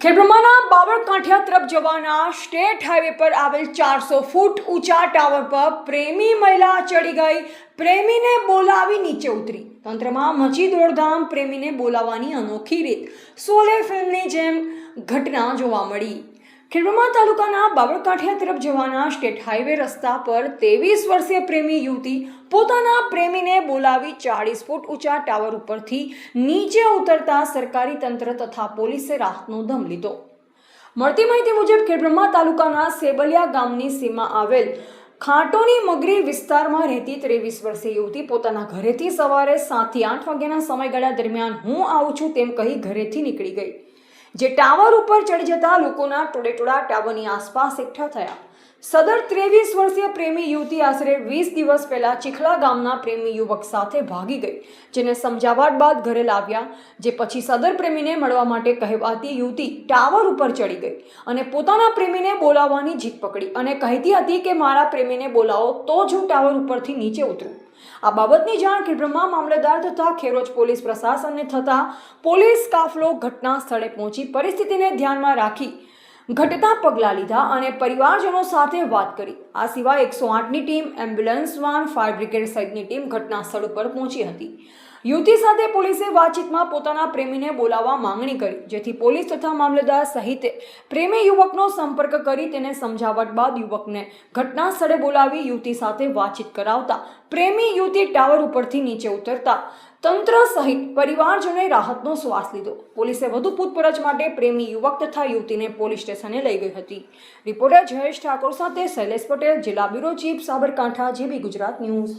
ખેડબ્રહ્માના બાબરકાંઠિયા તરફ જવાના state highway પર આવેલ 400 ફૂટ ઊંચા ટાવર પર પ્રેમી મહિલા ચડી ગઈ, પ્રેમીને બોલાવી નીચે ઉતરી। તંત્રમાં મચી દોડધામ, પ્રેમીને બોલાવવાની અનોખી રીત, શોલે ફિલ્મની જેમ ઘટના જોવા મળી। ખેડબ્રહ્મા તાલુકાના બાબરકાંઠિયા તરફ જવાના સ્ટેટ હાઈવે રસ્તા પર 23 વર્ષીય પ્રેમી યુવતી પોતાના પ્રેમીને બોલાવી 40 ફૂટ ઊંચા ટાવર ઉપરથી નીચે ઉતરતા સરકારી તંત્ર તથા પોલીસે રાહતનો દમ લીધો। મળતી માહિતી મુજબ ખેડબ્રહ્મા તાલુકાના સેબલિયા ગામની સીમા આવેલ ખાંટોની મગરી વિસ્તારમાં રહેતી 23 વર્ષીય યુવતી પોતાના ઘરેથી સવારે 7 થી 8 વાગ્યાના સમયગાળા દરમિયાન હું આવું છું તેમ કહી ઘરેથી નીકળી ગઈ, જે ટાવર ઉપર ચડી જતા લોકોના ટોળેટોળા ટાવરની આસપાસ એકઠા થયા। સદર 23 વર્ષીય પ્રેમી યુવતી આશરે 20 દિવસ પહેલા ચીખલા ગામના પ્રેમી યુવક સાથે ભાગી ગઈ, જેને સમજાવટ બાદ ઘરે લાવ્યા, જે પછી સદર પ્રેમીને મળવા માટે કહેવાતી યુવતી ટાવર ઉપર ચડી ગઈ અને પોતાના પ્રેમીને બોલાવવાની જીદ પકડી અને કહેતી હતી કે મારા પ્રેમીને બોલાવો તો જ હું ટાવર ઉપરથી નીચે ઉતરું। આ બાબતની જાણ ખેડબ્રહ્મા મામલતદાર તથા ખેરોજ પોલીસ પ્રશાસનને થતા પોલીસ કાફલો ઘટના સ્થળે પહોંચી પરિસ્થિતિને ધ્યાનમાં રાખી ઘટતા પગલાં લીધા અને પરિવારજનો સાથે વાત કરી। આ સિવાય 108ની team, ambulance van, fire brigade સહિતની ટીમ ઘટના સ્થળ ઉપર પહોંચી હતી। યુવતી સાથે પોલીસે વાતચીતમાં પોતાના પ્રેમીને બોલાવવા માંગણી કરી, જેથી પોલીસ તથા મામલતદાર સહિત પ્રેમી યુવકનો સંપર્ક કરી તેને સમજાવટ બાદ યુવકને ઘટના સ્થળે બોલાવી યુવતી સાથે વાતચીત કરાવતા પ્રેમી યુવતી ટાવર ઉપરથી નીચે ઉતરતા તંત્ર સહિત પરિવારજનોએ રાહતનો શ્વાસ લીધો। પોલીસે વધુ પૂછપરછ માટે પ્રેમી યુવક તથા યુવતીને પોલીસ સ્ટેશને લઈ ગઈ હતી। રિપોર્ટર જયેશ ઠાકોર સાથે શૈલેષ પટેલ, જિલ્લા bureau chief, Sabarkantha, GB Gujarat news.